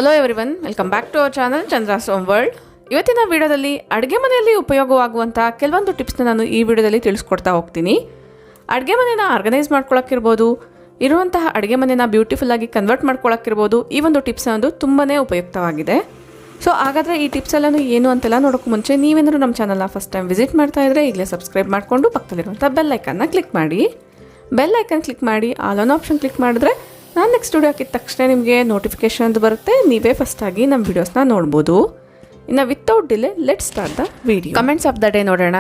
Hello everyone, welcome back to our channel Chandra's home world. ಇವತ್ತಿನ ವಿಡಿಯೋದಲ್ಲಿ ಅಡುಗೆ ಮನೆಯಲ್ಲಿ ಉಪಯೋಗವಾಗುವಂಥ ಕೆಲವೊಂದು ಟಿಪ್ಸ್ನ ನಾನು ಈ ವಿಡಿಯೋದಲ್ಲಿ ತಿಳಿಸ್ಕೊಡ್ತಾ ಹೋಗ್ತೀನಿ. ಅಡುಗೆ ಮನೆನ ಆರ್ಗನೈಸ್ ಮಾಡ್ಕೊಳ್ಳೋಕ್ಕಿರ್ಬೋದು, ಇರುವಂತಹ ಅಡುಗೆ ಮನೆನ ಬ್ಯೂಟಿಫುಲ್ಲಾಗಿ ಕನ್ವರ್ಟ್ ಮಾಡ್ಕೊಳ್ಳೋಕ್ಕಿರ್ಬೋದು, ಈ ಒಂದು ಟಿಪ್ಸ್ ಅನ್ನೋದು ತುಂಬಾ ಉಪಯುಕ್ತವಾಗಿದೆ. ಸೊ ಹಾಗಾದರೆ ಈ ಟಿಪ್ಸ್ ಎಲ್ಲನೂ ಏನು ಅಂತೆಲ್ಲ ನೋಡೋಕ್ಕೆ ಮುಂಚೆ ನೀವೇನಾದರೂ ನಮ್ಮ ಚಾನಲ್ನ ಫಸ್ಟ್ ಟೈಮ್ ವಿಸಿಟ್ ಮಾಡ್ತಾ ಇದ್ದರೆ ಈಗಲೇ ಸಬ್ಸ್ಕ್ರೈಬ್ ಮಾಡಿಕೊಂಡು ಪಕ್ಕದಲ್ಲಿರುವಂಥ ಬೆಲ್ ಐಕನ್ನ ಕ್ಲಿಕ್ ಮಾಡಿ. ಬೆಲ್ ಐಕನ್ ಕ್ಲಿಕ್ ಮಾಡಿ ಆಲ್ ಆನ್ ಆಪ್ಷನ್ ಕ್ಲಿಕ್ ಮಾಡಿದ್ರೆ ನಾನು ನೆಕ್ಸ್ಟ್ ವಿಡಿಯೋ ಹಾಕಿದ ತಕ್ಷಣ ನಿಮಗೆ ನೋಟಿಫಿಕೇಶನ್ ಅಂತ ಬರುತ್ತೆ. ನೀವೇ ಫಸ್ಟಾಗಿ ನಮ್ಮ ವೀಡಿಯೋಸ್ನ ನೋಡ್ಬೋದು. ಇನ್ನು without delay let start the video. Comments of the day ನೋಡೋಣ.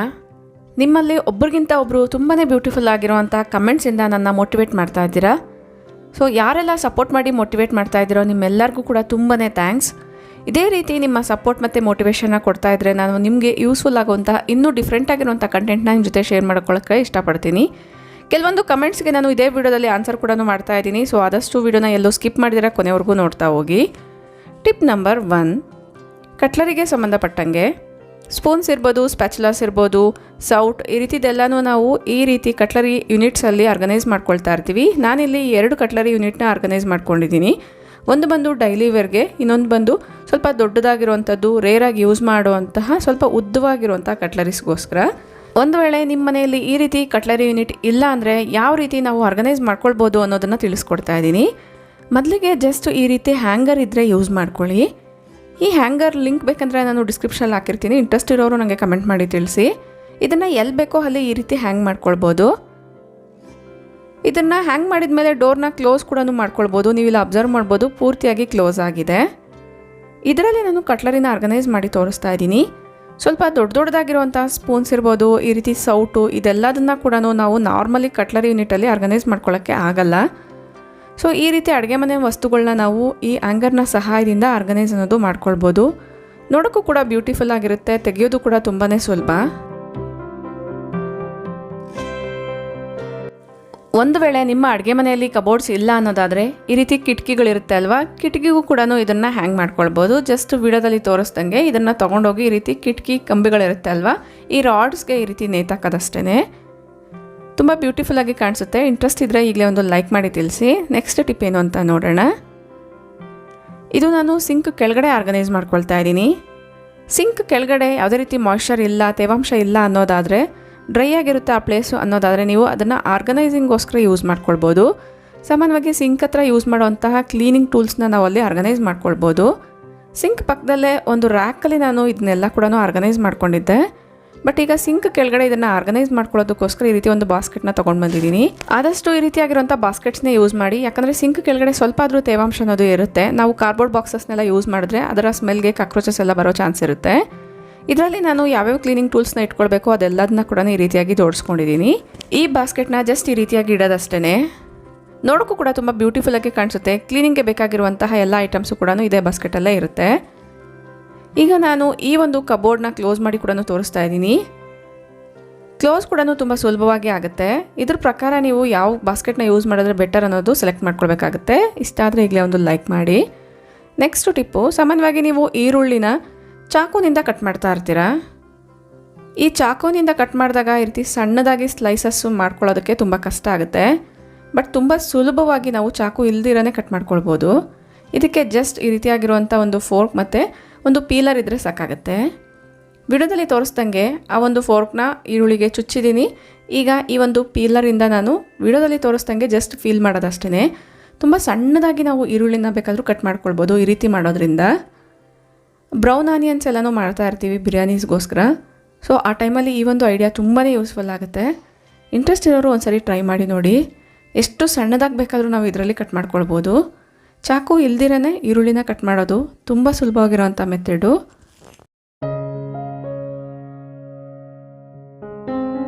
ನಿಮ್ಮಲ್ಲಿ ಒಬ್ರಿಗಿಂತ ಒಬ್ಬರು ತುಂಬಾ ಬ್ಯೂಟಿಫುಲ್ ಆಗಿರುವಂಥ ಕಮೆಂಟ್ಸಿಂದ ನನ್ನ ಮೋಟಿವೇಟ್ ಮಾಡ್ತಾ ಇದ್ದೀರಾ. ಸೊ ಯಾರೆಲ್ಲ ಸಪೋರ್ಟ್ ಮಾಡಿ ಮೋಟಿವೇಟ್ ಮಾಡ್ತಾ ಇದ್ದೀರೋ ನಿಮ್ಮೆಲ್ಲರಿಗೂ ಕೂಡ ತುಂಬಾ ಥ್ಯಾಂಕ್ಸ್. ಇದೇ ರೀತಿ ನಿಮ್ಮ ಸಪೋರ್ಟ್ ಮತ್ತು ಮೋಟಿವೇಶನ್ನ ಕೊಡ್ತಾ ಇದ್ದರೆ ನಾನು ನಿಮಗೆ ಯೂಸ್ಫುಲ್ ಆಗುವಂಥ ಇನ್ನೂ ಡಿಫ್ರೆಂಟ್ ಆಗಿರುವಂಥ ಕಂಟೆಂಟ್ನ ನಿಮ್ಮ ಜೊತೆ ಶೇರ್ ಮಾಡ್ಕೊಳ್ಳೋಕ್ಕೆ ಇಷ್ಟಪಡ್ತೀನಿ. ಕೆಲವೊಂದು ಕಮೆಂಟ್ಸ್ಗೆ ನಾನು ಇದೇ ವಿಡಿಯೋದಲ್ಲಿ ಆನ್ಸರ್ ಕೂಡ ಮಾಡ್ತಾ ಇದ್ದೀನಿ. ಸೊ ಆದಷ್ಟು ವಿಡಿಯೋನ ಎಲ್ಲೂ ಸ್ಕಿಪ್ ಮಾಡಿದರೆ ಕೊನೆವರೆಗೂ ನೋಡ್ತಾ ಹೋಗಿ. ಟಿಪ್ ನಂಬರ್ 1, ಕಟ್ಲರಿಗೆ ಸಂಬಂಧಪಟ್ಟಂಗೆ ಸ್ಪೂನ್ಸ್ ಇರ್ಬೋದು, ಸ್ಪ್ಯಾಚುಲಾಸ್ ಇರ್ಬೋದು, ಸೌಟ್, ಈ ರೀತಿದೆಲ್ಲನೂ ನಾವು ಈ ರೀತಿ ಕಟ್ಲರಿ ಯೂನಿಟ್ಸಲ್ಲಿ ಆರ್ಗನೈಸ್ ಮಾಡ್ಕೊಳ್ತಾ ಇರ್ತೀವಿ. ನಾನಿಲ್ಲಿ 2 ಕಟ್ಲರಿ ಯೂನಿಟ್ನ ಆರ್ಗನೈಸ್ ಮಾಡ್ಕೊಂಡಿದ್ದೀನಿ. ಒಂದು ಬಂದು ಡೈಲಿ ವೇರ್ಗೆ, ಇನ್ನೊಂದು ಬಂದು ಸ್ವಲ್ಪ ದೊಡ್ಡದಾಗಿರುವಂಥದ್ದು, ರೇರಾಗಿ ಯೂಸ್ ಮಾಡುವಂತಹ ಸ್ವಲ್ಪ ಉದ್ದವಾಗಿರುವಂಥ ಕಟ್ಲರೀಸ್ಗೋಸ್ಕರ. ಒಂದು ವೇಳೆ ನಿಮ್ಮ ಮನೆಯಲ್ಲಿ ಈ ರೀತಿ ಕಟ್ಲರಿ ಯೂನಿಟ್ ಇಲ್ಲ ಅಂದರೆ ಯಾವ ರೀತಿ ನಾವು ಆರ್ಗನೈಸ್ ಮಾಡ್ಕೊಳ್ಬೋದು ಅನ್ನೋದನ್ನು ತಿಳಿಸ್ಕೊಡ್ತಾ ಇದ್ದೀನಿ. ಮೊದಲಿಗೆ ಜಸ್ಟ್ ಈ ರೀತಿ ಹ್ಯಾಂಗರ್ ಇದ್ದರೆ ಯೂಸ್ ಮಾಡ್ಕೊಳ್ಳಿ. ಈ ಹ್ಯಾಂಗರ್ ಲಿಂಕ್ ಬೇಕಂದರೆ ನಾನು ಡಿಸ್ಕ್ರಿಪ್ಷನಲ್ಲಿ ಹಾಕಿರ್ತೀನಿ. ಇಂಟ್ರೆಸ್ಟ್ ಇರೋರು ನನಗೆ ಕಮೆಂಟ್ ಮಾಡಿ ತಿಳಿಸಿ. ಇದನ್ನು ಎಲ್ಲಿ ಬೇಕೋ ಅಲ್ಲಿ ಈ ರೀತಿ ಹ್ಯಾಂಗ್ ಮಾಡ್ಕೊಳ್ಬೋದು. ಇದನ್ನು ಹ್ಯಾಂಗ್ ಮಾಡಿದ ಮೇಲೆ ಡೋರ್ನ ಕ್ಲೋಸ್ ಕೂಡ ಮಾಡ್ಕೊಳ್ಬೋದು. ನೀವಿಲ್ಲಿ ಅಬ್ಸರ್ವ್ ಮಾಡ್ಬೋದು, ಪೂರ್ತಿಯಾಗಿ ಕ್ಲೋಸ್ ಆಗಿದೆ. ಇದರಲ್ಲಿ ನಾನು ಕಟ್ಲರಿನ ಆರ್ಗನೈಸ್ ಮಾಡಿ ತೋರಿಸ್ತಾ ಇದ್ದೀನಿ. ಸ್ವಲ್ಪ ದೊಡ್ಡದಾಗಿರುವಂಥ ಸ್ಪೂನ್ಸ್ ಇರ್ಬೋದು, ಈ ರೀತಿ ಸೌಟು, ಇದೆಲ್ಲದನ್ನು ಕೂಡ ನಾವು ನಾರ್ಮಲಿ ಕಟ್ಲರಿ ಯೂನಿಟಲ್ಲಿ ಆರ್ಗನೈಸ್ ಮಾಡ್ಕೊಳ್ಳೋಕ್ಕೆ ಆಗಲ್ಲ. ಸೊ ಈ ರೀತಿ ಅಡುಗೆ ಮನೆ ವಸ್ತುಗಳನ್ನ ನಾವು ಈ ಹ್ಯಾಂಗರ್ನ ಸಹಾಯದಿಂದ ಆರ್ಗನೈಸ್ ಅನ್ನೋದು ಮಾಡ್ಕೊಳ್ಬೋದು. ನೋಡೋಕ್ಕೂ ಕೂಡ ಬ್ಯೂಟಿಫುಲ್ ಆಗಿರುತ್ತೆ, ತೆಗೆಯೋದು ಕೂಡ ತುಂಬಾ ಸುಲಭ. ಒಂದು ವೇಳೆ ನಿಮ್ಮ ಅಡುಗೆ ಮನೆಯಲ್ಲಿ ಕಬೋರ್ಡ್ಸ್ ಇಲ್ಲ ಅನ್ನೋದಾದರೆ ಈ ರೀತಿ ಕಿಟಕಿಗಳಿರುತ್ತೆ ಅಲ್ವಾ, ಕಿಟಕಿಗೂ ಕೂಡ ಇದನ್ನು ಹ್ಯಾಂಗ್ ಮಾಡ್ಕೊಳ್ಬೋದು. ಜಸ್ಟ್ ವಿಡಿಯೋದಲ್ಲಿ ತೋರಿಸ್ದಂಗೆ ಇದನ್ನು ತೊಗೊಂಡೋಗಿ ಈ ರೀತಿ ಕಿಟಕಿ ಕಂಬಿಗಳಿರುತ್ತೆ ಅಲ್ವಾ, ಈ ರಾಡ್ಸ್ಗೆ ಈ ರೀತಿ ನೇತಾಕೋದಷ್ಟೇ. ತುಂಬ ಬ್ಯೂಟಿಫುಲ್ಲಾಗಿ ಕಾಣಿಸುತ್ತೆ. ಇಂಟ್ರೆಸ್ಟ್ ಇದ್ದರೆ ಈಗಲೇ ಒಂದು ಲೈಕ್ ಮಾಡಿ ತಿಳಿಸಿ. ನೆಕ್ಸ್ಟ್ ಟಿಪ್ ಏನು ಅಂತ ನೋಡೋಣ. ಇದು ನಾನು ಸಿಂಕ್ ಕೆಳಗಡೆ ಆರ್ಗನೈಸ್ ಮಾಡ್ಕೊಳ್ತಾ ಇದ್ದೀನಿ. ಸಿಂಕ್ ಕೆಳಗಡೆ ಯಾವುದೇ ರೀತಿ ಮಾಯ್ಶ್ಚರ್ ಇಲ್ಲ, ತೇವಾಂಶ ಇಲ್ಲ ಅನ್ನೋದಾದರೆ, ಡ್ರೈ ಆಗಿರುತ್ತೆ ಆ ಪ್ಲೇಸು ಅನ್ನೋದಾದರೆ ನೀವು ಅದನ್ನು ಆರ್ಗನೈಸಿಂಗ್ಗೋಸ್ಕರ ಯೂಸ್ ಮಾಡ್ಕೊಳ್ಬೋದು. ಸಾಮಾನ್ಯವಾಗಿ ಸಿಂಕ್ ಹತ್ರ ಯೂಸ್ ಮಾಡುವಂತಹ ಕ್ಲೀನಿಂಗ್ ಟೂಲ್ಸ್ನ ನಾವು ಅಲ್ಲಿ ಆರ್ಗನೈಸ್ ಮಾಡ್ಕೊಳ್ಬೋದು. ಸಿಂಕ್ ಪಕ್ಕದಲ್ಲೇ ಒಂದು ರ್ಯಾಕಲ್ಲಿ ನಾನು ಇದನ್ನೆಲ್ಲ ಕೂಡ ಆರ್ಗನೈಸ್ ಮಾಡ್ಕೊಂಡಿದ್ದೆ. ಬಟ್ ಈಗ ಸಿಂಕ್ ಕೆಳಗಡೆ ಇದನ್ನು ಆರ್ಗನೈಸ್ ಮಾಡ್ಕೊಳ್ಳೋದಕ್ಕೋಸ್ಕರ ಈ ರೀತಿ ಒಂದು ಬಾಸ್ಕೆಟ್ನ ತೊಗೊಂಡು ಬಂದಿದ್ದೀನಿ. ಆದಷ್ಟು ಈ ರೀತಿಯಾಗಿರುವಂಥ ಬಾಸ್ಕೆಟ್ಸ್ನೇ ಯೂಸ್ ಮಾಡಿ, ಯಾಕಂದರೆ ಸಿಂಕ್ ಕೆಳಗಡೆ ಸ್ವಲ್ಪ ಆದರೂ ತೇವಾಂಶ ಅನ್ನೋದು ಇರುತ್ತೆ. ನಾವು ಕಾರ್ಡ್ಬೋರ್ಡ್ ಬಾಕ್ಸಸ್ನೆಲ್ಲ ಯೂಸ್ ಮಾಡಿದ್ರೆ ಅದರ ಸ್ಮೆಲ್ಗೆ ಕಾಕ್ರೋಚಸ್ ಎಲ್ಲ ಬರೋ ಚಾನ್ಸ್ ಇರುತ್ತೆ. ಇದರಲ್ಲಿ ನಾನು ಯಾವ್ಯಾವ ಕ್ಲೀನಿಂಗ್ ಟೂಲ್ಸ್ನ ಇಟ್ಕೊಳ್ಬೇಕು ಅದೆಲ್ಲದನ್ನ ಕೂಡ ಈ ರೀತಿಯಾಗಿ ಜೋಡಿಸ್ಕೊಂಡಿದ್ದೀನಿ. ಈ ಬಾಸ್ಕೆಟ್ನ ಜಸ್ಟ್ ಈ ರೀತಿಯಾಗಿ ಇಡೋದಷ್ಟೇ. ನೋಡೋಕ್ಕೂ ಕೂಡ ತುಂಬ ಬ್ಯೂಟಿಫುಲ್ಲಾಗಿ ಕಾಣಿಸುತ್ತೆ. ಕ್ಲೀನಿಂಗ್ಗೆ ಬೇಕಾಗಿರುವಂತಹ ಎಲ್ಲ ಐಟಮ್ಸು ಕೂಡ ಇದೇ ಬಾಸ್ಕೆಟಲ್ಲೇ ಇರುತ್ತೆ. ಈಗ ನಾನು ಈ ಒಂದು ಕಬೋರ್ಡ್ನ ಕ್ಲೋಸ್ ಮಾಡಿ ಕೂಡ ತೋರಿಸ್ತಾ ಇದ್ದೀನಿ. ಕ್ಲೋಸ್ ಕೂಡ ತುಂಬ ಸುಲಭವಾಗಿ ಆಗುತ್ತೆ. ಇದ್ರ ಪ್ರಕಾರ ನೀವು ಯಾವ ಬಾಸ್ಕೆಟ್ನ ಯೂಸ್ ಮಾಡಿದ್ರೆ ಬೆಟರ್ ಅನ್ನೋದು ಸೆಲೆಕ್ಟ್ ಮಾಡ್ಕೊಳ್ಬೇಕಾಗುತ್ತೆ. ಇಷ್ಟ ಆದರೆ ಈಗಲೇ ಒಂದು ಲೈಕ್ ಮಾಡಿ. ನೆಕ್ಸ್ಟ್ ಟಿಪ್ಪು, ಸಾಮಾನ್ಯವಾಗಿ ನೀವು ಈರುಳ್ಳಿನ ಚಾಕುನಿಂದ ಕಟ್ ಮಾಡ್ತಾ ಇರ್ತೀರಾ. ಈ ಚಾಕುನಿಂದ ಕಟ್ ಮಾಡಿದಾಗ ಈ ರೀತಿ ಸಣ್ಣದಾಗಿ ಸ್ಲೈಸಸ್ಸು ಮಾಡ್ಕೊಳ್ಳೋದಕ್ಕೆ ತುಂಬ ಕಷ್ಟ ಆಗುತ್ತೆ. ಬಟ್ ತುಂಬ ಸುಲಭವಾಗಿ ನಾವು ಚಾಕು ಇಲ್ದಿರೇ ಕಟ್ ಮಾಡ್ಕೊಳ್ಬೋದು. ಇದಕ್ಕೆ ಜಸ್ಟ್ ಈ ರೀತಿಯಾಗಿರುವಂಥ ಒಂದು ಫೋರ್ಕ್ ಮತ್ತು ಒಂದು ಪೀಲರ್ ಇದ್ದರೆ ಸಾಕಾಗುತ್ತೆ. ವಿಡಿಯೋದಲ್ಲಿ ತೋರಿಸ್ದಂಗೆ ಆ ಒಂದು ಫೋರ್ಕ್ನ ಈರುಳ್ಳಿಗೆ ಚುಚ್ಚಿದ್ದೀನಿ. ಈಗ ಈ ಒಂದು ಪೀಲರಿಂದ ನಾನು ವಿಡಿಯೋದಲ್ಲಿ ತೋರಿಸ್ದಂಗೆ ಜಸ್ಟ್ ಫೀಲ್ ಮಾಡೋದಷ್ಟೇ. ತುಂಬ ಸಣ್ಣದಾಗಿ ನಾವು ಈರುಳ್ಳಿನ ಬೇಕಾದರೂ ಕಟ್ ಮಾಡ್ಕೊಳ್ಬೋದು. ಈ ರೀತಿ ಮಾಡೋದ್ರಿಂದ ಬ್ರೌನ್ ಆನಿಯನ್ಸ್ ಎಲ್ಲನೂ ಮಾಡ್ತಾ ಇರ್ತೀವಿ ಬಿರಿಯಾನೀಸ್ಗೋಸ್ಕರ. ಸೊ ಆ ಟೈಮಲ್ಲಿ ಈ ಒಂದು ಐಡಿಯಾ ತುಂಬಾ ಯೂಸ್ಫುಲ್ ಆಗುತ್ತೆ. ಇಂಟ್ರೆಸ್ಟ್ ಇರೋರು ಒಂದ್ಸರಿ ಟ್ರೈ ಮಾಡಿ ನೋಡಿ. ಎಷ್ಟು ಸಣ್ಣದಾಗಿ ಬೇಕಾದರೂ ನಾವು ಇದರಲ್ಲಿ ಕಟ್ ಮಾಡ್ಕೊಳ್ಬೋದು. ಚಾಕು ಇಲ್ದಿರೇ ಈರುಳ್ಳಿನ ಕಟ್ ಮಾಡೋದು ತುಂಬ ಸುಲಭವಾಗಿರೋವಂಥ ಮೆಥಡು.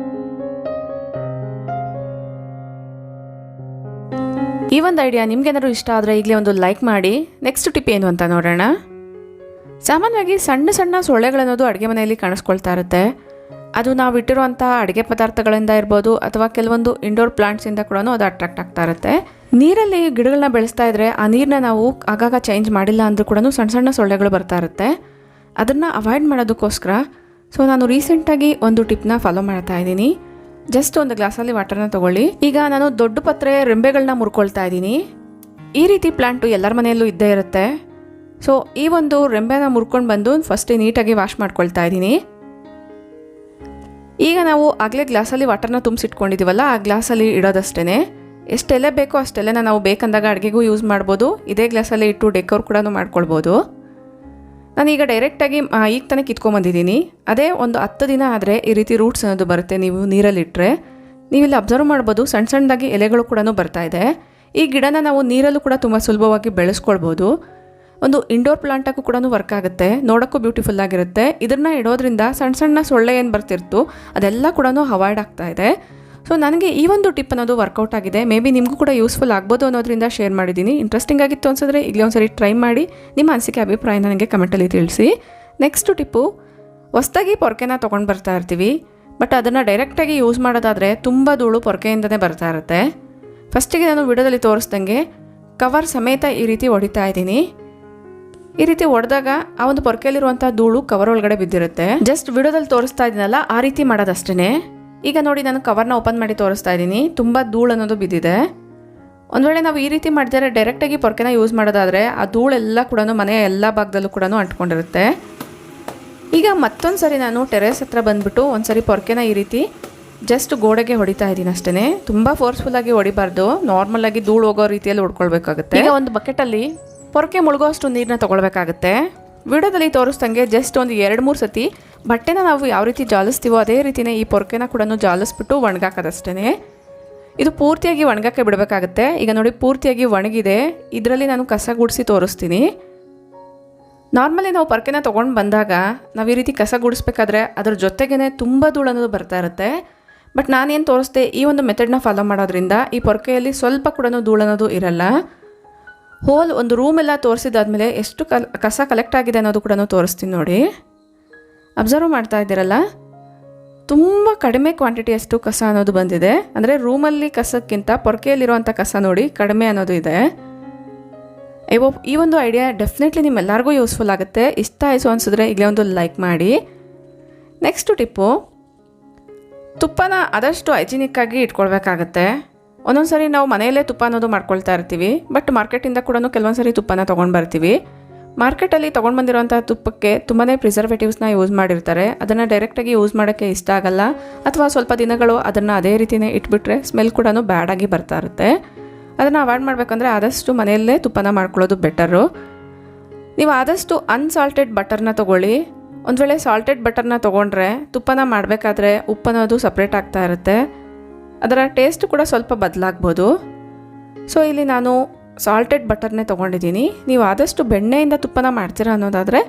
ಈ ಒಂದು ಐಡಿಯಾ ನಿಮ್ಗೇನಾದ್ರು ಇಷ್ಟ ಆದರೆ ಈಗಲೇ ಒಂದು ಲೈಕ್ ಮಾಡಿ. ನೆಕ್ಸ್ಟ್ ಟಿಪ್ ಏನು ಅಂತ ನೋಡೋಣ. ಸಾಮಾನ್ಯವಾಗಿ ಸಣ್ಣ ಸಣ್ಣ ಸೊಳ್ಳೆಗಳನ್ನೋದು ಅಡುಗೆ ಮನೆಯಲ್ಲಿ ಕಾಣಿಸ್ಕೊಳ್ತಾ ಇರುತ್ತೆ. ಅದು ನಾವು ಇಟ್ಟಿರುವಂಥ ಅಡುಗೆ ಪದಾರ್ಥಗಳಿಂದ ಇರ್ಬೋದು, ಅಥವಾ ಕೆಲವೊಂದು ಇಂಡೋರ್ ಪ್ಲಾಂಟ್ಸಿಂದ ಕೂಡ ಅದು ಅಟ್ರಾಕ್ಟ್ ಆಗ್ತಾ ಇರುತ್ತೆ. ನೀರಲ್ಲಿ ಗಿಡಗಳನ್ನ ಬೆಳೆಸ್ತಾ ಇದ್ದರೆ ಆ ನೀರನ್ನ ನಾವು ಆಗಾಗ ಚೇಂಜ್ ಮಾಡಿಲ್ಲ ಅಂದರೂ ಕೂಡ ಸಣ್ಣ ಸಣ್ಣ ಸೊಳ್ಳೆಗಳು ಬರ್ತಾ ಇರುತ್ತೆ. ಅದನ್ನು ಅವಾಯ್ಡ್ ಮಾಡೋದಕ್ಕೋಸ್ಕರ ನಾನು ರೀಸೆಂಟಾಗಿ ಒಂದು ಟಿಪ್ನ ಫಾಲೋ ಮಾಡ್ತಾ ಇದ್ದೀನಿ. ಜಸ್ಟ್ ಒಂದು ಗ್ಲಾಸಲ್ಲಿ ವಾಟರ್ನ ತೊಗೊಳ್ಳಿ. ಈಗ ನಾನು ದೊಡ್ಡ ಪತ್ರೆ ರೆಂಬೆಗಳನ್ನ ಮುರ್ಕೊಳ್ತಾ ಇದ್ದೀನಿ. ಈ ರೀತಿ ಪ್ಲಾಂಟು ಎಲ್ಲರ ಮನೆಯಲ್ಲೂ ಇದ್ದೇ ಇರುತ್ತೆ. ಸೊ ಈ ಒಂದು ರೆಂಬೆನ ಮುರ್ಕೊಂಡು ಬಂದು ಫಸ್ಟೇ ನೀಟಾಗಿ ವಾಶ್ ಮಾಡ್ಕೊಳ್ತಾ ಇದ್ದೀನಿ. ಈಗ ನಾವು ಆಗಲೇ ಗ್ಲಾಸಲ್ಲಿ ವಾಟರ್ನ ತುಂಬಿಸಿಟ್ಕೊಂಡಿದ್ದೀವಲ್ಲ, ಆ ಗ್ಲಾಸಲ್ಲಿ ಇಡೋದಷ್ಟೇ. ಎಷ್ಟೆಲ್ಲ ಬೇಕೋ ಅಷ್ಟೆಲ್ಲ ನಾವು ಬೇಕಂದಾಗ ಅಡುಗೆಗೂ ಯೂಸ್ ಮಾಡ್ಬೋದು. ಇದೇ ಗ್ಲಾಸಲ್ಲಿ ಇಟ್ಟು ಡೆಕೋರ್ ಕೂಡ ಮಾಡ್ಕೊಳ್ಬೋದು. ನಾನೀಗ ಡೈರೆಕ್ಟಾಗಿ ಈಗ ತಾನೇ ಕಿತ್ಕೊಂಬಂದಿದ್ದೀನಿ. ಅದೇ ಒಂದು 10 ದಿನ ಆದರೆ ಈ ರೀತಿ ರೂಟ್ಸ್ ಅನ್ನೋದು ಬರುತ್ತೆ. ನೀವು ನೀರಲ್ಲಿಟ್ಟರೆ ನೀವಿಲ್ಲಿ ಅಬ್ಸರ್ವ್ ಮಾಡ್ಬೋದು, ಸಣ್ಣ ಸಣ್ಣದಾಗಿ ಎಲೆಗಳು ಕೂಡ ಬರ್ತಾ ಇದೆ. ಈ ಗಿಡನ ನಾವು ನೀರಲ್ಲೂ ಕೂಡ ತುಂಬ ಸುಲಭವಾಗಿ ಬೆಳೆಸ್ಕೊಳ್ಬೋದು. ಒಂದು ಇಂಡೋರ್ ಪ್ಲಾಂಟಾಗೂ ಕೂಡ ವರ್ಕ್ ಆಗುತ್ತೆ, ನೋಡೋಕ್ಕೂ ಬ್ಯೂಟಿಫುಲ್ ಆಗಿರುತ್ತೆ. ಇದನ್ನು ಇಡೋದ್ರಿಂದ ಸಣ್ಣ ಸಣ್ಣ ಸೊಳ್ಳೆ ಏನು ಬರ್ತಿರ್ತು ಅದೆಲ್ಲ ಕೂಡ ಅವಾಯ್ಡ್ ಆಗ್ತಾ ಇದೆ. ಸೊ ನನಗೆ ಈ ಒಂದು ಟಿಪ್ ಅನ್ನೋದು ವರ್ಕೌಟ್ ಆಗಿದೆ. ಮೇ ಬಿ ನಿಮಗೂ ಕೂಡ ಯೂಸ್ಫುಲ್ ಆಗ್ಬೋದು ಅನ್ನೋದ್ರಿಂದ ಶೇರ್ ಮಾಡಿದ್ದೀನಿ. ಇಂಟ್ರೆಸ್ಟಿಂಗ್ ಆಗಿತ್ತು ಅನ್ಸಿದ್ರೆ ಈಗಲೇ ಒಂದ್ಸರಿ ಟ್ರೈ ಮಾಡಿ ನಿಮ್ಮ ಅನಿಸಿಕೆ ಅಭಿಪ್ರಾಯ ನನಗೆ ಕಮೆಂಟಲ್ಲಿ ತಿಳಿಸಿ. ನೆಕ್ಸ್ಟು ಟಿಪ್ಪು, ಹೊಸ್ದಾಗಿ ಪೊರ್ಕೆನ ತೊಗೊಂಡು ಬರ್ತಾ ಇರ್ತೀವಿ, ಬಟ್ ಅದನ್ನು ಡೈರೆಕ್ಟಾಗಿ ಯೂಸ್ ಮಾಡೋದಾದರೆ ತುಂಬ ಧೂಳು ಪೊರ್ಕೆಯಿಂದನೇ ಬರ್ತಾ ಇರುತ್ತೆ. ಫಸ್ಟಿಗೆ ನಾನು ವಿಡಿಯೋದಲ್ಲಿ ತೋರಿಸ್ದಂಗೆ ಕವರ್ ಸಮೇತ ಈ ರೀತಿ ಹೊಡಿತಾ ಇದ್ದೀನಿ. ಈ ರೀತಿ ಹೊಡೆದಾಗ ಆ ಒಂದು ಪೊರ್ಕೆಯಲ್ಲಿರುವಂಥ ಧೂಳು ಕವರ್ ಒಳಗಡೆ ಬಿದ್ದಿರುತ್ತೆ. ಜಸ್ಟ್ ವಿಡಿಯೋದಲ್ಲಿ ತೋರಿಸ್ತಾ ಇದ್ದೀನಲ್ಲ, ಆ ರೀತಿ ಮಾಡೋದಷ್ಟೇ. ಈಗ ನೋಡಿ, ನಾನು ಕವರ್ನ ಓಪನ್ ಮಾಡಿ ತೋರಿಸ್ತಾ ಇದ್ದೀನಿ. ತುಂಬ ಧೂಳು ಅನ್ನೋದು ಬಿದ್ದಿದೆ. ಒಂದು ವೇಳೆ ನಾವು ಈ ರೀತಿ ಮಾಡಿದರೆ ಡೈರೆಕ್ಟಾಗಿ ಪೊರ್ಕೆನ ಯೂಸ್ ಮಾಡೋದಾದರೆ ಆ ಧೂಳೆಲ್ಲ ಕೂಡ ಮನೆಯ ಎಲ್ಲ ಭಾಗದಲ್ಲೂ ಕೂಡ ಅಂಟ್ಕೊಂಡಿರುತ್ತೆ. ಈಗ ಮತ್ತೊಂದು ಸರಿ ನಾನು ಟೆರೇಸ್ ಹತ್ರ ಬಂದುಬಿಟ್ಟು ಒಂದು ಸರಿ ಪೊರ್ಕೆನ ಈ ರೀತಿ ಜಸ್ಟ್ ಗೋಡೆಗೆ ಹೊಡಿತಾ ಇದ್ದೀನಿ ಅಷ್ಟೇ. ತುಂಬ ಫೋರ್ಸ್ಫುಲ್ಲಾಗಿ ಹೊಡಿಬಾರ್ದು, ನಾರ್ಮಲಾಗಿ ಧೂಳು ಹೋಗೋ ರೀತಿಯಲ್ಲಿ ಹೊಡ್ಕೊಳ್ಬೇಕಾಗುತ್ತೆ. ಈಗ ಒಂದು ಬಕೆಟಲ್ಲಿ ಪೊರ್ಕೆ ಮುಳುಗೋ ಅಷ್ಟು ನೀರನ್ನ ತೊಗೊಳ್ಬೇಕಾಗುತ್ತೆ. ವಿಡಿಯೋದಲ್ಲಿ ತೋರಿಸ್ದಂಗೆ ಜಸ್ಟ್ ಒಂದು 2-3 ಸತಿ ಬಟ್ಟೆನ ನಾವು ಯಾವ ರೀತಿ ಜಾಲಿಸ್ತೀವೋ ಅದೇ ರೀತಿಯೇ ಈ ಪೊರ್ಕೆನ ಕೂಡ ಜಾಲಿಸ್ಬಿಟ್ಟು ಒಣಗಾಕೋದಷ್ಟೇ. ಇದು ಪೂರ್ತಿಯಾಗಿ ಒಣಗಕ್ಕೆ ಬಿಡಬೇಕಾಗುತ್ತೆ. ಈಗ ನೋಡಿ, ಪೂರ್ತಿಯಾಗಿ ಒಣಗಿದೆ. ಇದರಲ್ಲಿ ನಾನು ಕಸ ಗುಡಿಸಿ ತೋರಿಸ್ತೀನಿ. ನಾರ್ಮಲಿ ನಾವು ಪೊರ್ಕೆನ ತೊಗೊಂಡು ಬಂದಾಗ ನಾವು ಈ ರೀತಿ ಕಸ ಗುಡಿಸ್ಬೇಕಾದ್ರೆ ಅದ್ರ ಜೊತೆಗೇ ತುಂಬ ಧೂಳು ಅನ್ನೋದು ಬರ್ತಾ ಇರುತ್ತೆ. ಬಟ್ ನಾನೇನು ತೋರಿಸ್ದೆ, ಈ ಒಂದು ಮೆಥಡ್ನ ಫಾಲೋ ಮಾಡೋದ್ರಿಂದ ಈ ಪೊರ್ಕೆಯಲ್ಲಿ ಸ್ವಲ್ಪ ಕೂಡ ಧೂಳು ಅನ್ನೋದು ಇರಲ್ಲ. ಹೋಲ್ ಒಂದು ರೂಮೆಲ್ಲ ತೋರಿಸಿದಾದ್ಮೇಲೆ ಎಷ್ಟು ಕಸ ಕಲೆಕ್ಟ್ ಆಗಿದೆ ಅನ್ನೋದು ಕೂಡ ತೋರಿಸ್ತೀನಿ ನೋಡಿ. ಅಬ್ಸರ್ವ್ ಮಾಡ್ತಾ ಇದ್ದೀರಲ್ಲ, ತುಂಬ ಕಡಿಮೆ ಕ್ವಾಂಟಿಟಿಯಷ್ಟು ಕಸ ಅನ್ನೋದು ಬಂದಿದೆ. ಅಂದರೆ ರೂಮಲ್ಲಿ ಕಸಕ್ಕಿಂತ ಪೊರ್ಕೆಯಲ್ಲಿರುವಂಥ ಕಸ ನೋಡಿ ಕಡಿಮೆ ಅನ್ನೋದು ಇದೆ. ಈ ಒಂದು ಐಡಿಯಾ ಡೆಫಿನೆಟ್ಲಿ ನಿಮ್ಮೆಲ್ಲರಿಗೂ ಯೂಸ್ಫುಲ್ ಆಗುತ್ತೆ. ಇಷ್ಟ ಆಯಿತು ಅನಿಸಿದ್ರೆ ಈಗಲೇ ಒಂದು ಲೈಕ್ ಮಾಡಿ. ನೆಕ್ಸ್ಟು ಟಿಪ್ಪು, ತುಪ್ಪನ ಆದಷ್ಟು ಹೈಜಿನಿಕ್ಕಾಗಿ ಇಟ್ಕೊಳ್ಬೇಕಾಗತ್ತೆ. ಒಂದೊಂದು ಸರಿ ನಾವು ಮನೆಯಲ್ಲೇ ತುಪ್ಪ ಅನ್ನೋದು ಮಾಡ್ಕೊಳ್ತಾ ಇರ್ತೀವಿ, ಬಟ್ ಮಾರ್ಕೆಟಿಂದ ಕೂಡ ಕೆಲವೊಂದು ಸರಿ ತುಪ್ಪನ ತೊಗೊಂಡು ಬರ್ತೀವಿ. ಮಾರ್ಕೆಟಲ್ಲಿ ತೊಗೊಂಡು ಬಂದಿರೋಂಥ ತುಪ್ಪಕ್ಕೆ ತುಂಬಾ ಪ್ರಿಸರ್ವೇಟಿವ್ಸ್ನ ಯೂಸ್ ಮಾಡಿರ್ತಾರೆ. ಅದನ್ನು ಡೈರೆಕ್ಟಾಗಿ ಯೂಸ್ ಮಾಡೋಕ್ಕೆ ಇಷ್ಟ ಆಗಲ್ಲ, ಅಥವಾ ಸ್ವಲ್ಪ ದಿನಗಳು ಅದನ್ನು ಅದೇ ರೀತಿಯೇ ಇಟ್ಬಿಟ್ರೆ ಸ್ಮೆಲ್ ಕೂಡ ಬ್ಯಾಡಾಗಿ ಬರ್ತಾ ಇರುತ್ತೆ. ಅದನ್ನು ಅವಾಯ್ಡ್ ಮಾಡಬೇಕಂದ್ರೆ ಆದಷ್ಟು ಮನೆಯಲ್ಲೇ ತುಪ್ಪನ ಮಾಡ್ಕೊಳ್ಳೋದು ಬೆಟರು. ನೀವು ಆದಷ್ಟು ಅನ್ಸಾಲ್ಟೆಡ್ ಬಟರ್ನ ತೊಗೊಳ್ಳಿ. ಒಂದು ವೇಳೆ ಸಾಲ್ಟೆಡ್ ಬಟರ್ನ ತೊಗೊಂಡ್ರೆ ತುಪ್ಪನ ಮಾಡಬೇಕಾದ್ರೆ ಉಪ್ಪನ್ನೋದು ಸಪ್ರೇಟ್ ಆಗ್ತಾ ಇರುತ್ತೆ, ಅದರ ಟೇಸ್ಟ್ ಕೂಡ ಸ್ವಲ್ಪ ಬದಲಾಗ್ಬೋದು. ಸೊ ಇಲ್ಲಿ ನಾನು ಸಾಲ್ಟೆಡ್ ಬಟರ್ನೇ ತೊಗೊಂಡಿದ್ದೀನಿ. ನೀವು ಆದಷ್ಟು ಬೆಣ್ಣೆಯಿಂದ ತುಪ್ಪನ ಮಾಡ್ತೀರಾ ಅನ್ನೋದಾದರೆ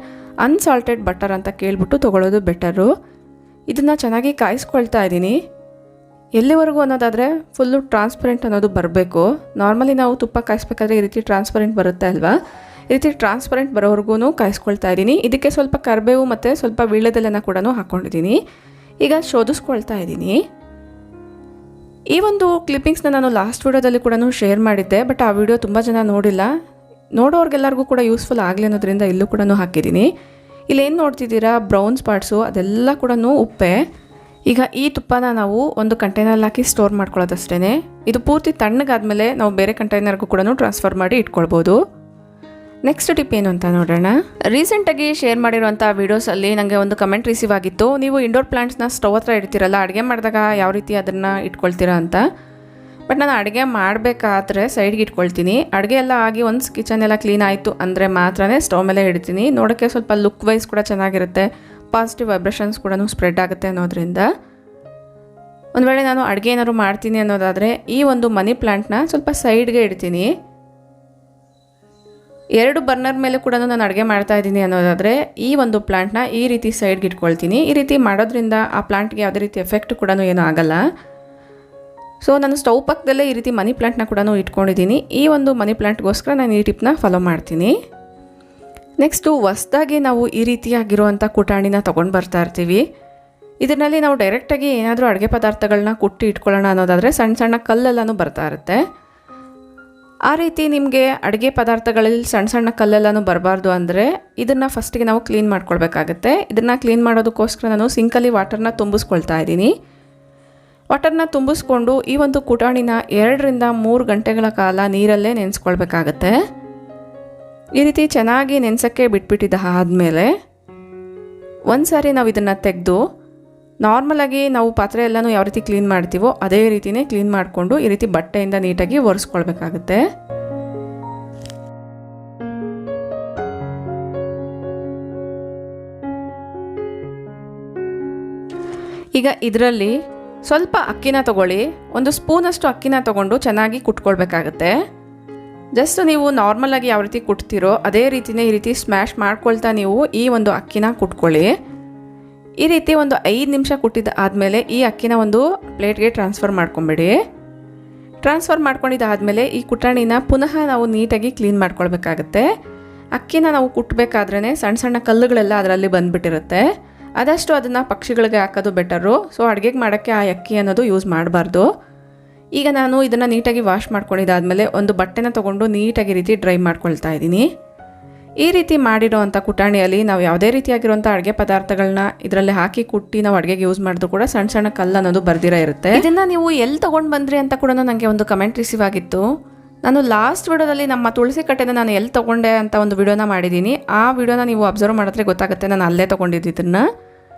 ಅನ್ಸಾಲ್ಟೆಡ್ ಬಟರ್ ಅಂತ ಕೇಳಿಬಿಟ್ಟು ತೊಗೊಳ್ಳೋದು ಬೆಟರು. ಇದನ್ನು ಚೆನ್ನಾಗಿ ಕಾಯಿಸ್ಕೊಳ್ತಾ ಇದ್ದೀನಿ. ಎಲ್ಲಿವರೆಗೂ ಅನ್ನೋದಾದರೆ ಫುಲ್ಲು ಟ್ರಾನ್ಸ್ಪರೆಂಟ್ ಅನ್ನೋದು ಬರಬೇಕು. ನಾರ್ಮಲಿ ನಾವು ತುಪ್ಪ ಕಾಯಿಸ್ಬೇಕಾದ್ರೆ ಈ ರೀತಿ ಟ್ರಾನ್ಸ್ಪರೆಂಟ್ ಬರುತ್ತೆ ಅಲ್ವಾ, ಈ ರೀತಿ ಟ್ರಾನ್ಸ್ಪರೆಂಟ್ ಬರೋವರೆಗೂ ಕಾಯಿಸ್ಕೊಳ್ತಾ ಇದ್ದೀನಿ. ಇದಕ್ಕೆ ಸ್ವಲ್ಪ ಕರಿಬೇವು ಮತ್ತು ಸ್ವಲ್ಪ ವೀಳ್ಯದೆಲೆನ ಕೂಡ ಹಾಕ್ಕೊಂಡಿದ್ದೀನಿ. ಈಗ ಶೋಧಿಸ್ಕೊಳ್ತಾ ಇದ್ದೀನಿ. ಈ ಒಂದು ಕ್ಲಿಪ್ಪಿಂಗ್ಸ್ನ ನಾನು ಲಾಸ್ಟ್ ವಿಡಿಯೋದಲ್ಲಿ ಕೂಡ ಶೇರ್ ಮಾಡಿದ್ದೆ, ಬಟ್ ಆ ವಿಡಿಯೋ ತುಂಬ ಜನ ನೋಡಿಲ್ಲ. ನೋಡೋರ್ಗೆಲ್ಲರಿಗೂ ಕೂಡ ಯೂಸ್ಫುಲ್ ಆಗಲಿ ಅನ್ನೋದ್ರಿಂದ ಇಲ್ಲೂ ಕೂಡ ಹಾಕಿದ್ದೀನಿ. ಇಲ್ಲೇನು ನೋಡ್ತಿದ್ದೀರಾ ಬ್ರೌನ್ ಸ್ಪಾಟ್ಸು, ಅದೆಲ್ಲ ಕೂಡ ಉಪ್ಪೆ. ಈಗ ಈ ತುಪ್ಪನ ನಾವು ಒಂದು ಕಂಟೈನರ್ಲ್ಲಿ ಹಾಕಿ ಸ್ಟೋರ್ ಮಾಡ್ಕೊಳ್ಳೋದಷ್ಟೇ. ಇದು ಪೂರ್ತಿ ತಣ್ಣಗಾದ್ಮೇಲೆ ನಾವು ಬೇರೆ ಕಂಟೈನರ್ಗೂ ಕೂಡ ಟ್ರಾನ್ಸ್ಫರ್ ಮಾಡಿ ಇಟ್ಕೊಳ್ಬೋದು. ನೆಕ್ಸ್ಟ್ ಟಿಪ್ ಏನು ಅಂತ ನೋಡೋಣ. ರೀಸೆಂಟಾಗಿ ಶೇರ್ ಮಾಡಿರುವಂಥ ವೀಡಿಯೋಸಲ್ಲಿ ನನಗೆ ಒಂದು ಕಮೆಂಟ್ ರಿಸೀವ್ ಆಗಿತ್ತು, ನೀವು ಇಂಡೋರ್ ಪ್ಲಾಂಟ್ಸ್ನ ಸ್ಟವ್ ಹತ್ರ ಇಡ್ತೀರಲ್ಲ, ಅಡುಗೆ ಮಾಡಿದಾಗ ಯಾವ ರೀತಿ ಅದನ್ನು ಇಟ್ಕೊಳ್ತೀರಾ ಅಂತ. ಬಟ್ ನಾನು ಅಡುಗೆ ಮಾಡಬೇಕಾದ್ರೆ ಸೈಡ್ಗೆ ಇಟ್ಕೊಳ್ತೀನಿ. ಅಡುಗೆ ಎಲ್ಲ ಆಗಿ ಒಂದು ಕಿಚನ್ ಎಲ್ಲ ಕ್ಲೀನ್ ಆಯಿತು ಅಂದರೆ ಮಾತ್ರನೇ ಸ್ಟವ್ ಮೇಲೆ ಇಡ್ತೀನಿ. ನೋಡೋಕ್ಕೆ ಸ್ವಲ್ಪ ಲುಕ್ ವೈಸ್ ಕೂಡ ಚೆನ್ನಾಗಿರುತ್ತೆ, ಪಾಸಿಟಿವ್ ವೈಬ್ರೇಷನ್ಸ್ ಕೂಡ ಸ್ಪ್ರೆಡ್ ಆಗುತ್ತೆ ಅನ್ನೋದ್ರಿಂದ. ಒಂದು ವೇಳೆ ನಾನು ಅಡುಗೆ ಏನಾದ್ರು ಮಾಡ್ತೀನಿ ಅನ್ನೋದಾದರೆ ಈ ಒಂದು ಮನಿ ಪ್ಲಾಂಟ್ನ ಸ್ವಲ್ಪ ಸೈಡ್ಗೆ ಇಡ್ತೀನಿ. 2 ಬರ್ನರ್ ಮೇಲೆ ಕೂಡ ನಾನು ಅಡುಗೆ ಮಾಡ್ತಾ ಇದ್ದೀನಿ ಅನ್ನೋದಾದರೆ ಈ ಒಂದು ಪ್ಲಾಂಟ್ನ ಈ ರೀತಿ ಸೈಡ್ಗೆ ಇಟ್ಕೊಳ್ತೀನಿ. ಈ ರೀತಿ ಮಾಡೋದ್ರಿಂದ ಆ ಪ್ಲಾಂಟ್ಗೆ ಯಾವುದೇ ರೀತಿ ಎಫೆಕ್ಟ್ ಕೂಡ ಏನೂ ಆಗಲ್ಲ. ಸೊ ನಾನು ಸ್ಟವ್ ಪಕ್ಕದಲ್ಲೇ ಈ ರೀತಿ ಮನಿ ಪ್ಲಾಂಟ್ನ ಕೂಡ ಇಟ್ಕೊಂಡಿದ್ದೀನಿ. ಈ ಒಂದು ಮನಿ ಪ್ಲಾಂಟ್ಗೋಸ್ಕರ ನಾನು ಈ ಟಿಪ್ನ ಫಾಲೋ ಮಾಡ್ತೀನಿ. ನೆಕ್ಸ್ಟು ಹೊಸ್ದಾಗಿ ನಾವು ಈ ರೀತಿಯಾಗಿರುವಂಥ ಕುಟಾಣಿನ ತೊಗೊಂಡು ಬರ್ತಾ ಇರ್ತೀವಿ. ಇದರಲ್ಲಿ ನಾವು ಡೈರೆಕ್ಟಾಗಿ ಏನಾದರೂ ಅಡುಗೆ ಪದಾರ್ಥಗಳನ್ನ ಕುಟ್ಟಿ ಇಟ್ಕೊಳ್ಳೋಣ ಅನ್ನೋದಾದರೆ ಸಣ್ಣ ಸಣ್ಣ ಕಲ್ಲೆಲ್ಲನೂ ಬರ್ತಾ ಇರುತ್ತೆ. ಆ ರೀತಿ ನಿಮಗೆ ಅಡುಗೆ ಪದಾರ್ಥಗಳಲ್ಲಿ ಸಣ್ಣ ಸಣ್ಣ ಕಲ್ಲೆಲ್ಲನೂ ಬರಬಾರ್ದು ಅಂದರೆ ಇದನ್ನು ಫಸ್ಟಿಗೆ ನಾವು ಕ್ಲೀನ್ ಮಾಡ್ಕೊಳ್ಬೇಕಾಗತ್ತೆ. ಇದನ್ನು ಕ್ಲೀನ್ ಮಾಡೋದಕ್ಕೋಸ್ಕರ ನಾನು ಸಿಂಕಲ್ಲಿ ವಾಟರ್ನ ತುಂಬಿಸ್ಕೊಳ್ತಾ ಇದ್ದೀನಿ. ವಾಟರ್ನ ತುಂಬಿಸ್ಕೊಂಡು ಈ ಒಂದು ಕುಟಾಣಿನ 2 ರಿಂದ 3 ಗಂಟೆಗಳ ಕಾಲ ನೀರಲ್ಲೇ ನೆನೆಸ್ಕೊಳ್ಬೇಕಾಗತ್ತೆ. ಈ ರೀತಿ ಚೆನ್ನಾಗಿ ನೆನೆಸೋಕ್ಕೆ ಬಿಟ್ಬಿಟ್ಟಿದ್ದ ಆದಮೇಲೆ ಒಂದು ಸಾರಿ ನಾವು ಇದನ್ನು ತೆಗೆದು ನಾರ್ಮಲಾಗಿ ನಾವು ಪಾತ್ರೆ ಎಲ್ಲನೂ ಯಾವ ರೀತಿ ಕ್ಲೀನ್ ಮಾಡ್ತೀವೋ ಅದೇ ರೀತಿಯೇ ಕ್ಲೀನ್ ಮಾಡಿಕೊಂಡು ಈ ರೀತಿ ಬಟ್ಟೆಯಿಂದ ನೀಟಾಗಿ ಒರೆಸ್ಕೊಳ್ಬೇಕಾಗುತ್ತೆ. ಈಗ ಇದರಲ್ಲಿ ಸ್ವಲ್ಪ ಅಕ್ಕಿನ ತಗೊಳ್ಳಿ, ಒಂದು ಸ್ಪೂನಷ್ಟು ಅಕ್ಕಿನ ತಗೊಂಡು ಚೆನ್ನಾಗಿ ಕುಟ್ಕೊಳ್ಬೇಕಾಗತ್ತೆ. ಜಸ್ಟ್ ನೀವು ನಾರ್ಮಲಾಗಿ ಯಾವ ರೀತಿ ಕುಟ್ತೀರೋ ಅದೇ ರೀತಿಯೇ ಈ ರೀತಿ ಸ್ಮ್ಯಾಶ್ ಮಾಡ್ಕೊಳ್ತಾ ನೀವು ಈ ಒಂದು ಅಕ್ಕಿನ ಕುಟ್ಕೊಳ್ಳಿ. ಈ ರೀತಿ ಒಂದು 5 ನಿಮಿಷ ಕುಟ್ಟಿದ ಆದಮೇಲೆ ಈ ಅಕ್ಕಿನ ಒಂದು ಪ್ಲೇಟ್ಗೆ ಟ್ರಾನ್ಸ್ಫರ್ ಮಾಡ್ಕೊಂಬಿಡಿ. ಟ್ರಾನ್ಸ್ಫರ್ ಮಾಡ್ಕೊಂಡಿದ್ದಾದಮೇಲೆ ಈ ಕುಟಾಣಿನ ಪುನಃ ನಾವು ನೀಟಾಗಿ ಕ್ಲೀನ್ ಮಾಡ್ಕೊಳ್ಬೇಕಾಗತ್ತೆ. ಅಕ್ಕಿನ ನಾವು ಕುಟ್ಟಬೇಕಾದ್ರೇ ಸಣ್ಣ ಸಣ್ಣ ಕಲ್ಲುಗಳೆಲ್ಲ ಅದರಲ್ಲಿ ಬಂದುಬಿಟ್ಟಿರುತ್ತೆ. ಆದಷ್ಟು ಅದನ್ನು ಪಕ್ಷಿಗಳಿಗೆ ಹಾಕೋದು ಬೆಟರು. ಸೊ ಅಡುಗೆಗೆ ಮಾಡೋಕ್ಕೆ ಆ ಅಕ್ಕಿ ಅನ್ನೋದು ಯೂಸ್ ಮಾಡಬಾರ್ದು. ಈಗ ನಾನು ಇದನ್ನು ನೀಟಾಗಿ ವಾಶ್ ಮಾಡ್ಕೊಂಡಿದ್ದಾದಮೇಲೆ ಒಂದು ಬಟ್ಟೆನ ತೊಗೊಂಡು ನೀಟಾಗಿ ರೀತಿ ಡ್ರೈ ಮಾಡ್ಕೊಳ್ತಾ ಇದ್ದೀನಿ. ಈ ರೀತಿ ಮಾಡಿರೋ ಅಂಥ ಕುಟಾಣಿಯಲ್ಲಿ ನಾವು ಯಾವುದೇ ರೀತಿಯಾಗಿರುವಂಥ ಅಡುಗೆ ಪದಾರ್ಥಗಳನ್ನ ಇದರಲ್ಲಿ ಹಾಕಿ ಕುಟ್ಟಿ ನಾವು ಅಡುಗೆಗೆ ಯೂಸ್ ಮಾಡಿದ್ರು ಕೂಡ ಸಣ್ಣ ಸಣ್ಣ ಕಲ್ಲು ಅನ್ನೋದು ಬರ್ದಿರ ಇರುತ್ತೆ. ಇದನ್ನು ನೀವು ಎಲ್ಲಿ ತೊಗೊಂಡು ಬಂದ್ರಿ ಅಂತ ಕೂಡ ನನಗೆ ಒಂದು ಕಮೆಂಟ್ ರಿಸೀವ್ ಆಗಿತ್ತು. ನಾನು ಲಾಸ್ಟ್ ವಿಡಿಯೋದಲ್ಲಿ ನಮ್ಮ ತುಳಸಿ ಕಟ್ಟೆನ ನಾನು ಎಲ್ಲಿ ತೊಗೊಂಡೆ ಅಂತ ಒಂದು ವಿಡಿಯೋನ ಮಾಡಿದ್ದೀನಿ. ಆ ವಿಡಿಯೋನ ನೀವು ಅಬ್ಸರ್ವ್ ಮಾಡಿದ್ರೆ ಗೊತ್ತಾಗುತ್ತೆ ನಾನು ಅಲ್ಲೇ ತೊಗೊಂಡಿದ್ದನ್ನು.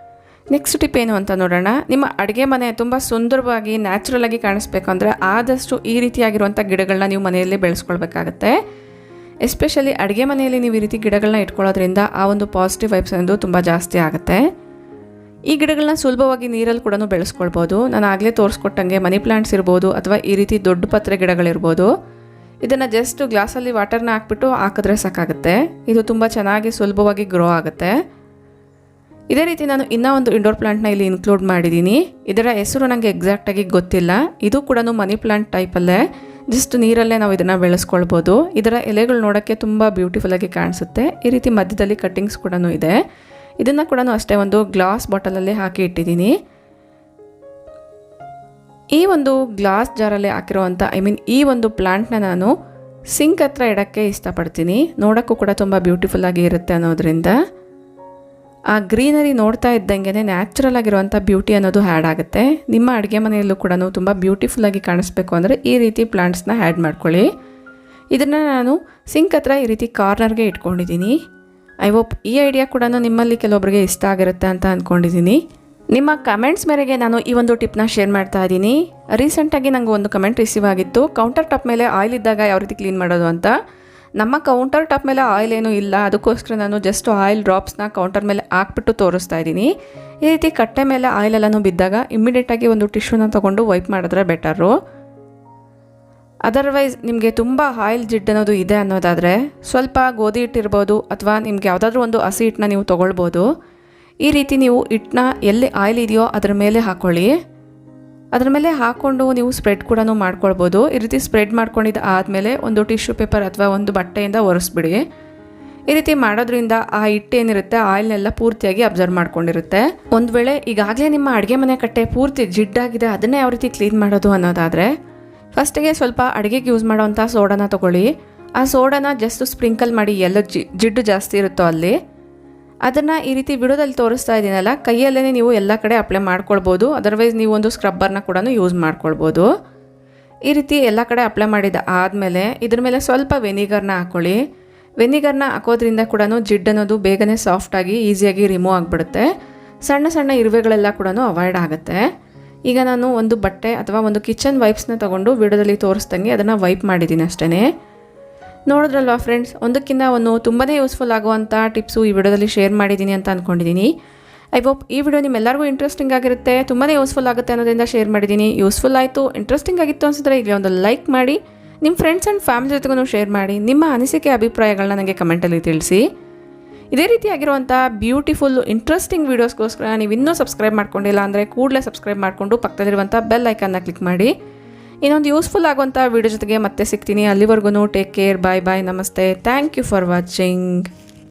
ನೆಕ್ಸ್ಟ್ ಟಿಪ್ ಏನು ಅಂತ ನೋಡೋಣ. ನಿಮ್ಮ ಅಡುಗೆ ಮನೆ ತುಂಬ ಸುಂದರವಾಗಿ ನ್ಯಾಚುರಲಾಗಿ ಕಾಣಿಸ್ಬೇಕು ಅಂದರೆ ಆದಷ್ಟು ಈ ರೀತಿಯಾಗಿರುವಂಥ ಗಿಡಗಳನ್ನ ನೀವು ಮನೆಯಲ್ಲೇ ಬೆಳೆಸ್ಕೊಳ್ಬೇಕಾಗತ್ತೆ. ಎಸ್ಪೆಷಲಿ ಅಡುಗೆ ಮನೆಯಲ್ಲಿ ನೀವು ಈ ರೀತಿ ಗಿಡಗಳನ್ನ ಇಟ್ಕೊಳ್ಳೋದ್ರಿಂದ ಆ ಒಂದು ಪಾಸಿಟಿವ್ ವೈಬ್ಸ್ ಅನ್ನೋದು ತುಂಬ ಜಾಸ್ತಿ ಆಗುತ್ತೆ. ಈ ಗಿಡಗಳನ್ನ ಸುಲಭವಾಗಿ ನೀರಲ್ಲಿ ಕೂಡ ಬೆಳೆಸ್ಕೊಳ್ಬೋದು. ನಾನು ಆಗಲೇ ತೋರಿಸ್ಕೊಟ್ಟಂಗೆ ಮನಿ ಪ್ಲಾಂಟ್ಸ್ ಇರ್ಬೋದು ಅಥವಾ ಈ ರೀತಿ ದೊಡ್ಡ ಪತ್ರೆ ಗಿಡಗಳಿರ್ಬೋದು. ಇದನ್ನು ಜಸ್ಟ್ ಗ್ಲಾಸಲ್ಲಿ ವಾಟರ್ನ ಹಾಕ್ಬಿಟ್ಟು ಹಾಕಿದ್ರೆ ಸಾಕಾಗುತ್ತೆ. ಇದು ತುಂಬ ಚೆನ್ನಾಗಿ ಸುಲಭವಾಗಿ ಗ್ರೋ ಆಗುತ್ತೆ. ಇದೇ ರೀತಿ ನಾನು ಇನ್ನೂ ಒಂದು ಇಂಡೋರ್ ಪ್ಲಾಂಟ್ನ ಇಲ್ಲಿ ಇನ್ಕ್ಲೂಡ್ ಮಾಡಿದ್ದೀನಿ. ಇದರ ಹೆಸರು ನನಗೆ ಎಕ್ಸಾಕ್ಟಾಗಿ ಗೊತ್ತಿಲ್ಲ. ಇದು ಕೂಡ ಮನಿ ಪ್ಲಾಂಟ್ ಟೈಪಲ್ಲೇ, ಜಸ್ಟ್ ನೀರಲ್ಲೇ ನಾವು ಇದನ್ನು ಬೆಳೆಸ್ಕೊಳ್ಬೋದು. ಇದರ ಎಲೆಗಳು ನೋಡೋಕ್ಕೆ ತುಂಬ ಬ್ಯೂಟಿಫುಲ್ಲಾಗಿ ಕಾಣಿಸುತ್ತೆ. ಈ ರೀತಿ ಮಧ್ಯದಲ್ಲಿ ಕಟ್ಟಿಂಗ್ಸ್ ಕೂಡ ಇದೆ. ಇದನ್ನು ಕೂಡ ಅಷ್ಟೇ ಒಂದು ಗ್ಲಾಸ್ ಬಾಟಲಲ್ಲಿ ಹಾಕಿ ಇಟ್ಟಿದ್ದೀನಿ. ಈ ಒಂದು ಗ್ಲಾಸ್ ಜಾರಲ್ಲಿ ಹಾಕಿರುವಂಥ ಈ ಒಂದು ಪ್ಲಾಂಟ್ನ ನಾನು ಸಿಂಕ್ ಹತ್ರ ಇಡೋಕ್ಕೆ ಇಷ್ಟಪಡ್ತೀನಿ. ನೋಡೋಕ್ಕೂ ಕೂಡ ತುಂಬ ಬ್ಯೂಟಿಫುಲ್ಲಾಗಿ ಇರುತ್ತೆ ಅನ್ನೋದ್ರಿಂದ. ಆ ಗ್ರೀನರಿ ನೋಡ್ತಾ ಇದ್ದಂಗೆ ನ್ಯಾಚುರಲ್ ಆಗಿರುವಂಥ ಬ್ಯೂಟಿ ಅನ್ನೋದು ಆ್ಯಡ್ ಆಗುತ್ತೆ. ನಿಮ್ಮ ಅಡುಗೆ ಮನೆಯಲ್ಲೂ ಕೂಡ ತುಂಬ ಬ್ಯೂಟಿಫುಲ್ಲಾಗಿ ಕಾಣಿಸ್ಬೇಕು ಅಂದರೆ ಈ ರೀತಿ ಪ್ಲಾಂಟ್ಸ್ನ ಆ್ಯಡ್ ಮಾಡ್ಕೊಳ್ಳಿ. ಇದನ್ನು ನಾನು ಸಿಂಕ್ ಹತ್ರ ಈ ರೀತಿ ಕಾರ್ನರ್ಗೆ ಇಟ್ಕೊಂಡಿದ್ದೀನಿ. ಐ ಹೋಪ್ ಈ ಐಡಿಯಾ ಕೂಡ ನಿಮ್ಮಲ್ಲಿ ಕೆಲವೊಬ್ಬರಿಗೆ ಇಷ್ಟ ಆಗಿರುತ್ತೆ ಅಂತ ಅಂದ್ಕೊಂಡಿದ್ದೀನಿ. ನಿಮ್ಮ ಕಮೆಂಟ್ಸ್ ಮೇರೆಗೆ ನಾನು ಈ ಒಂದು ಟಿಪ್ನ ಶೇರ್ ಮಾಡ್ತಾ ಇದ್ದೀನಿ. ರೀಸೆಂಟಾಗಿ ನನಗೆ ಒಂದು ಕಮೆಂಟ್ ರಿಸೀವ್ ಆಗಿತ್ತು, ಕೌಂಟರ್ ಟಾಪ್ ಮೇಲೆ ಆಯಿಲ್ ಇದ್ದಾಗ ಯಾವ ರೀತಿ ಕ್ಲೀನ್ ಮಾಡೋದು ಅಂತ. ನಮ್ಮ ಕೌಂಟರ್ ಟಾಪ್ ಮೇಲೆ ಆಯಿಲ್ ಏನೂ ಇಲ್ಲ, ಅದಕ್ಕೋಸ್ಕರ ನಾನು ಜಸ್ಟ್ ಆಯಿಲ್ ಡ್ರಾಪ್ಸ್ನ ಕೌಂಟರ್ ಮೇಲೆ ಹಾಕ್ಬಿಟ್ಟು ತೋರಿಸ್ತಾ ಇದ್ದೀನಿ. ಈ ರೀತಿ ಕಟ್ಟೆ ಮೇಲೆ ಆಯಿಲೆಲ್ಲನೂ ಬಿದ್ದಾಗ ಇಮ್ಮಿಡಿಯೇಟಾಗಿ ಒಂದು ಟಿಶ್ಯೂನ ತೊಗೊಂಡು ವೈಪ್ ಮಾಡಿದ್ರೆ ಬೆಟರು. ಅದರ್ವೈಸ್ ನಿಮಗೆ ತುಂಬ ಆಯಿಲ್ ಜಿಡ್ ಅನ್ನೋದು ಇದೆ ಅನ್ನೋದಾದರೆ ಸ್ವಲ್ಪ ಗೋಧಿ ಹಿಟ್ಟಿರ್ಬೋದು ಅಥವಾ ನಿಮ್ಗೆ ಯಾವುದಾದ್ರೂ ಒಂದು ಹಸಿ ಹಿಟ್ಟನ್ನ ನೀವು ತೊಗೊಳ್ಬೋದು. ಈ ರೀತಿ ನೀವು ಹಿಟ್ಟನ್ನ ಎಲ್ಲಿ ಆಯಿಲ್ ಇದೆಯೋ ಅದರ ಮೇಲೆ ಹಾಕ್ಕೊಳ್ಳಿ. ಅದರ ಮೇಲೆ ಹಾಕ್ಕೊಂಡು ನೀವು ಸ್ಪ್ರೆಡ್ ಕೂಡ ಮಾಡ್ಕೊಳ್ಬೋದು. ಈ ರೀತಿ ಸ್ಪ್ರೆಡ್ ಮಾಡ್ಕೊಂಡಿದ್ದು ಆದಮೇಲೆ ಒಂದು ಟಿಶ್ಯೂ ಪೇಪರ್ ಅಥವಾ ಒಂದು ಬಟ್ಟೆಯಿಂದ ಒರೆಸ್ಬಿಡಿ. ಈ ರೀತಿ ಮಾಡೋದ್ರಿಂದ ಆ ಹಿಟ್ಟೇನಿರುತ್ತೆ ಆಯಿಲ್ನೆಲ್ಲ ಪೂರ್ತಿಯಾಗಿ ಅಬ್ಸರ್ವ್ ಮಾಡ್ಕೊಂಡಿರುತ್ತೆ. ಒಂದು ವೇಳೆ ಈಗಾಗಲೇ ನಿಮ್ಮ ಅಡುಗೆ ಮನೆ ಕಟ್ಟೆ ಪೂರ್ತಿ ಜಿಡ್ಡಾಗಿದೆ, ಅದನ್ನೇ ಯಾವ ರೀತಿ ಕ್ಲೀನ್ ಮಾಡೋದು ಅನ್ನೋದಾದರೆ ಫಸ್ಟಿಗೆ ಸ್ವಲ್ಪ ಅಡುಗೆಗೆ ಯೂಸ್ ಮಾಡೋವಂಥ ಸೋಡಾನ ತೊಗೊಳ್ಳಿ. ಆ ಸೋಡಾನ ಜಸ್ಟ್ ಸ್ಪ್ರಿಂಕಲ್ ಮಾಡಿ ಎಲ್ಲ ಜಿಡ್ಡು ಜಾಸ್ತಿ ಇರುತ್ತೋ ಅಲ್ಲಿ ಅದನ್ನು ಈ ರೀತಿ ವಿಡಿಯೋದಲ್ಲಿ ತೋರಿಸ್ತಾ ಇದ್ದೀನಲ್ಲ, ಕೈಯಲ್ಲೇ ನೀವು ಎಲ್ಲ ಕಡೆ ಅಪ್ಲೈ ಮಾಡ್ಕೊಳ್ಬೋದು. ಅದರ್ವೈಸ್ ನೀವು ಒಂದು ಸ್ಕ್ರಬ್ಬರ್ನ ಕೂಡ ಯೂಸ್ ಮಾಡ್ಕೊಳ್ಬೋದು. ಈ ರೀತಿ ಎಲ್ಲ ಕಡೆ ಅಪ್ಲೈ ಮಾಡಿದ ಆದಮೇಲೆ ಇದ್ರ ಮೇಲೆ ಸ್ವಲ್ಪ ವೆನಿಗರ್ನ ಹಾಕ್ಕೊಳ್ಳಿ. ವೆನಿಗರ್ನ ಹಾಕೋದ್ರಿಂದ ಕೂಡ ಜಿಡ್ ಅನ್ನೋದು ಬೇಗನೆ ಸಾಫ್ಟಾಗಿ ಈಸಿಯಾಗಿ ರಿಮೂವ್ ಆಗಿಬಿಡುತ್ತೆ. ಸಣ್ಣ ಸಣ್ಣ ಇರುವೆಗಳೆಲ್ಲ ಕೂಡ ಅವಾಯ್ಡ್ ಆಗುತ್ತೆ. ಈಗ ನಾನು ಒಂದು ಬಟ್ಟೆ ಅಥವಾ ಒಂದು ಕಿಚನ್ ವೈಪ್ಸ್ನ ತೊಗೊಂಡು ವಿಡಿಯೋದಲ್ಲಿ ತೋರಿಸ್ದಂಗೆ ಅದನ್ನು ವೈಪ್ ಮಾಡಿದ್ದೀನಿ ಅಷ್ಟೇ. ನೋಡಿದ್ರಲ್ವಾ ಫ್ರೆಂಡ್ಸ್, ಒಂದಕ್ಕಿಂತ ಒಂದು ತುಂಬಾ ಯೂಸ್ಫುಲ್ ಆಗುವಂಥ ಟಿಪ್ಸು ಈ ವಿಡಿಯೋದಲ್ಲಿ ಶೇರ್ ಮಾಡಿದ್ದೀನಿ ಅಂತ ಅಂದ್ಕೊಂಡಿದ್ದೀನಿ. ಐ ಹೋಪ್ ಈ ವಿಡಿಯೋ ನಿಮ್ಮೆಲ್ಲರಿಗೂ ಇಂಟ್ರೆಸ್ಟಿಂಗ್ ಆಗಿರುತ್ತೆ, ತುಂಬಾ ಯೂಸ್ಫುಲ್ ಆಗುತ್ತೆ ಅನ್ನೋದ್ರಿಂದ ಶೇರ್ ಮಾಡಿದ್ದೀನಿ. ಯೂಸ್ಫುಲ್ ಆಯಿತು, ಇಂಟ್ರೆಸ್ಟಿಂಗ್ ಆಗಿತ್ತು ಅನಿಸಿದ್ರೆ ಈಗ ಒಂದು ಲೈಕ್ ಮಾಡಿ, ನಿಮ್ಮ ಫ್ರೆಂಡ್ಸ್ ಆ್ಯಂಡ್ ಫ್ಯಾಮಿಲಿ ಜೊತೆಗೂ ಶೇರ್ ಮಾಡಿ. ನಿಮ್ಮ ಅನಿಸಿಕೆ ಅಭಿಪ್ರಾಯಗಳನ್ನ ನನಗೆ ಕಮೆಂಟಲ್ಲಿ ತಿಳಿಸಿ. ಇದೇ ರೀತಿಯಾಗಿರುವಂಥ ಬ್ಯೂಟಿಫುಲ್ ಇಂಟ್ರೆಸ್ಟಿಂಗ್ ವೀಡಿಯೋಸ್ಗೋಸ್ಕರ ನೀವು ಇನ್ನೂ ಸಬ್ಸ್ಕ್ರೈಬ್ ಮಾಡ್ಕೊಂಡಿಲ್ಲ ಅಂದರೆ ಕೂಡಲೇ ಸಬ್ಸ್ಕ್ರೈಬ್ ಮಾಡಿಕೊಂಡು ಪಕ್ಕದಲ್ಲಿರುವಂಥ ಬೆಲ್ ಐಕನ್ನ ಕ್ಲಿಕ್ ಮಾಡಿ. ಇನ್ನೊಂದು ಯೂಸ್ಫುಲ್ ಆಗುವಂಥ ವಿಡಿಯೋ ಜೊತೆಗೆ ಮತ್ತೆ ಸಿಗ್ತೀನಿ. ಅಲ್ಲಿವರೆಗೂ ಟೇಕ್ ಕೇರ್, ಬಾಯ್ ಬಾಯ್, ನಮಸ್ತೆ, ಥ್ಯಾಂಕ್ ಯು ಫಾರ್ ವಾಚಿಂಗ್.